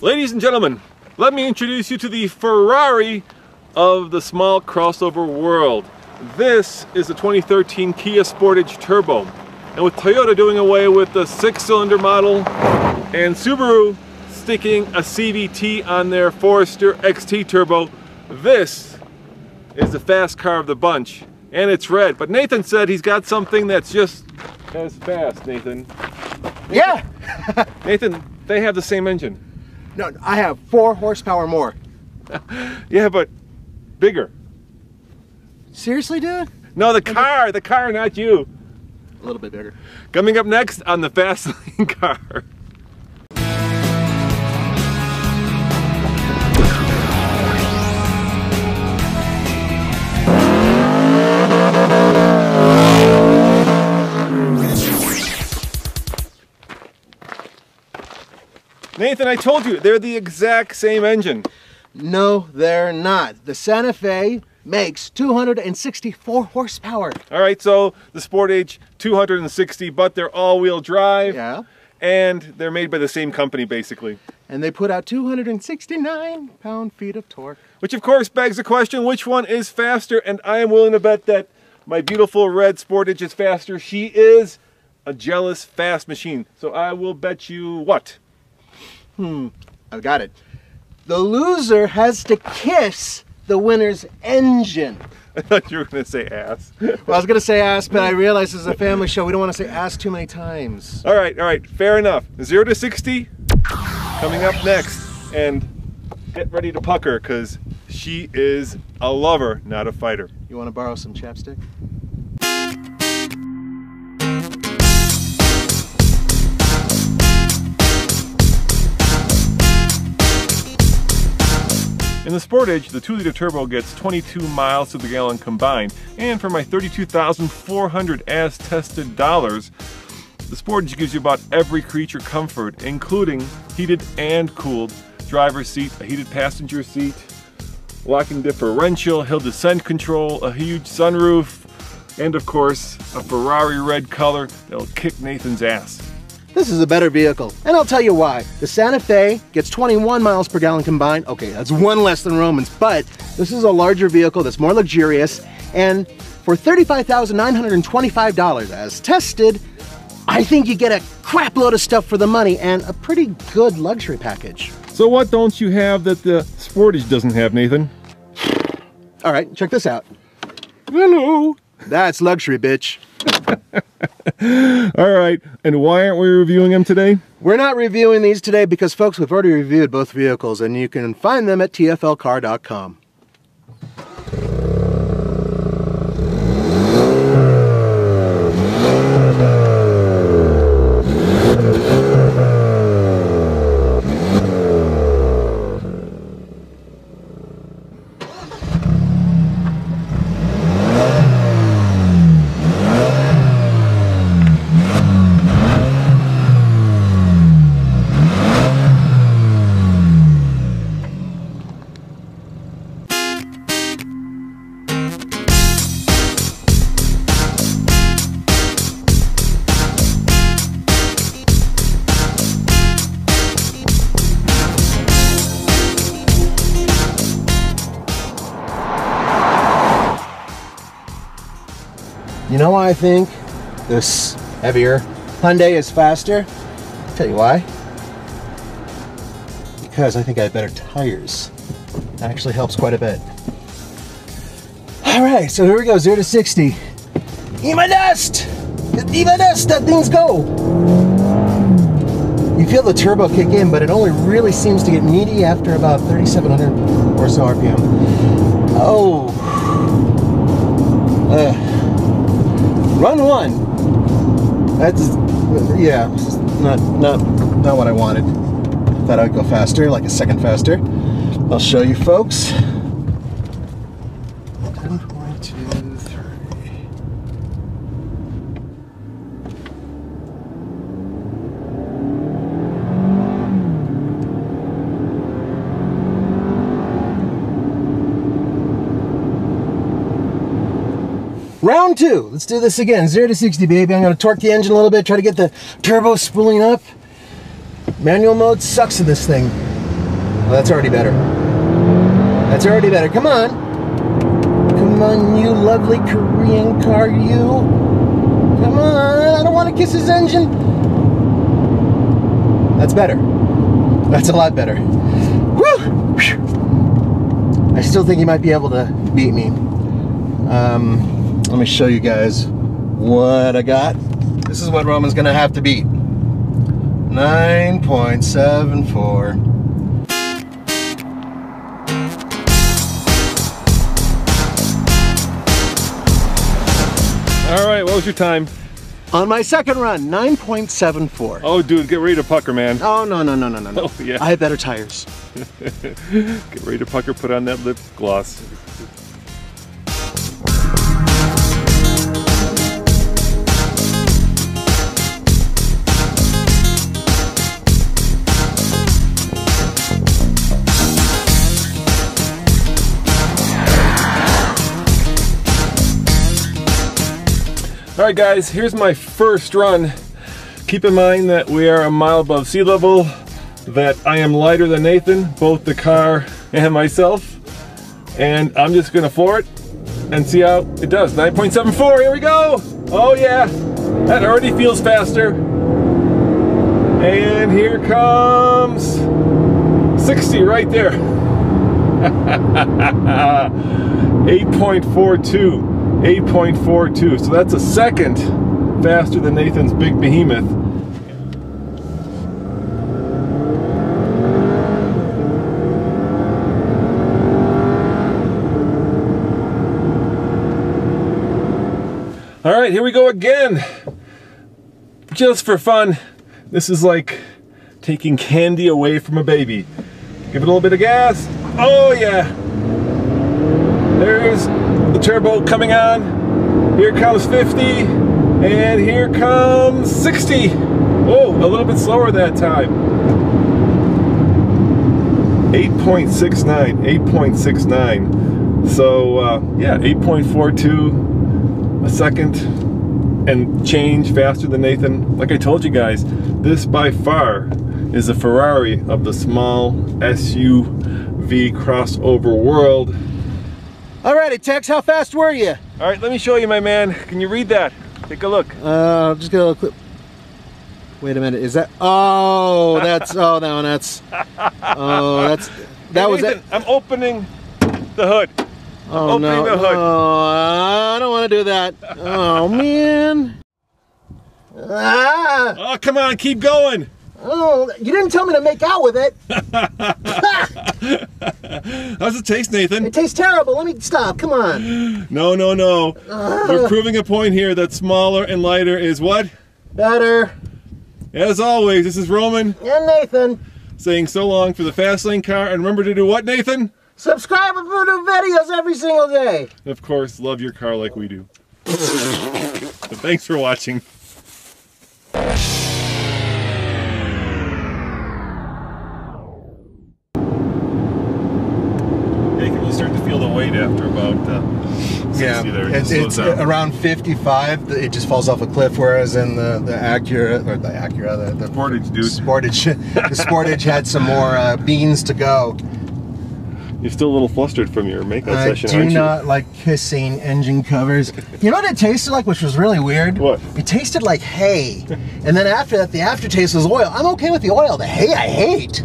Ladies and gentlemen, let me introduce you to the Ferrari of the small crossover world. This is the 2013 Kia Sportage Turbo. And with Toyota doing away with the 6-cylinder model and Subaru sticking a CVT on their Forester XT Turbo, this is the fast car of the bunch. And it's red. But Nathan said he's got something that's just as fast, Nathan. Yeah! Nathan, they have the same engine. No, I have 4 horsepower more. Yeah, but bigger. Seriously, dude? No, the car, not you. A little bit bigger. Coming up next on the Fast Lane Car. Nathan, I told you, they're the exact same engine. No, they're not. The Santa Fe makes 264 horsepower. All right, so the Sportage 260, but they're all-wheel drive. Yeah. And they're made by the same company, basically. And they put out 269 pound-feet of torque. Which, of course, begs the question, which one is faster? And I am willing to bet that my beautiful red Sportage is faster. She is a jealous, fast machine. So I will bet you what? I've got it. The loser has to kiss the winner's engine. I thought you were going to say ass. Well, I was going to say ass, but I realized this is a family show. We don't want to say ass too many times. All right, fair enough. 0 to 60 coming up next. And get ready to pucker, because she is a lover, not a fighter. You want to borrow some chapstick? In the Sportage, the 2-liter turbo gets 22 miles to the gallon combined, and for my $32,400 as tested dollars, the Sportage gives you about every creature comfort, including heated and cooled driver's seat, a heated passenger seat, locking differential, hill descent control, a huge sunroof, and of course, a Ferrari red color that'll kick Nathan's ass. This is a better vehicle, and I'll tell you why. The Santa Fe gets 21 miles per gallon combined. Okay, that's one less than Roman's, but this is a larger vehicle that's more luxurious, and for $35,925 as tested, I think you get a crap load of stuff for the money and a pretty good luxury package. So what don't you have that the Sportage doesn't have, Nathan? All right, check this out. Hello. That's luxury, bitch. All right, and why aren't we reviewing them today? We're not reviewing these today because, folks, we've already reviewed both vehicles, and you can find them at tflcar.com. You know why I think this heavier Hyundai is faster? I'll tell you why. Because I think I have better tires. That actually helps quite a bit. All right, so here we go, 0 to 60. Eat my dust! Eat my dust, let things go! You feel the turbo kick in, but it only really seems to get meaty after about 3,700 or so RPM. Oh. Run 1. That's, yeah, not what I wanted. Thought I'd go faster, like a second faster. I'll show you folks. 10.23. Round 2. Let's do this again. 0 to 60, baby. I'm going to torque the engine a little bit, try to get the turbo spooling up. Manual mode sucks in this thing. that's already better. That's already better. Come on. Come on, you lovely Korean car, you. Come on. I don't want to kiss his engine. That's better. That's a lot better. Woo! I still think he might be able to beat me. Let me show you guys what I got. This is what Roman's gonna have to beat. 9.74. All right, what was your time? On my second run, 9.74. Oh, dude, get ready to pucker, man. Oh, no. Oh, yeah. I have better tires. Get ready to pucker, put on that lip gloss. All right, guys, here's my first run. Keep in mind that we are a mile above sea level, that I am lighter than Nathan, both the car and myself, and I'm just gonna floor it and see how it does. 9.74, here we go. Oh yeah, that already feels faster. And here comes 60 right there. 8.42. 8.42, so that's a second faster than Nathan's big behemoth. All right, here we go again. Just for fun, this is like taking candy away from a baby. Give it a little bit of gas. Oh yeah. There's the turbo coming on. Here comes 50, and here comes 60. Oh, a little bit slower that time. 8.69, 8.69. So yeah, 8.42, a second and change faster than Nathan. Like I told you guys, this by far is a Ferrari of the small SUV crossover world. Alrighty, Tex, how fast were you? All right, let me show you, my man. Can you read that? Take a look. Just get a little clip. Wait a minute, is that? Oh, that's. Oh, that one. That's. Oh, that's. That was it. I'm opening the hood. Oh no! The hood. Oh, I don't want to do that. Oh man! Ah! Oh, come on, keep going. Oh, you didn't tell me to make out with it. How's it taste, Nathan? It tastes terrible. Let me stop. Come on. No, no, no. We're proving a point here that smaller and lighter is what? Better. As always, this is Roman. And Nathan. Saying so long for the fast lane car. And remember to do what, Nathan? Subscribe and put new videos every single day. And of course, love your car like we do. So thanks for watching. You can start to feel the weight after about 60 there. It's around 55. It just falls off a cliff, whereas in the Acura, or the Sportage, dude. Sportage, the Sportage had some more beans to go. You're still a little flustered from your makeup session, aren't you? I do not like kissing engine covers. You know what it tasted like, which was really weird? What? It tasted like hay. And then after that, the aftertaste was oil. I'm okay with the oil. The hay, I hate.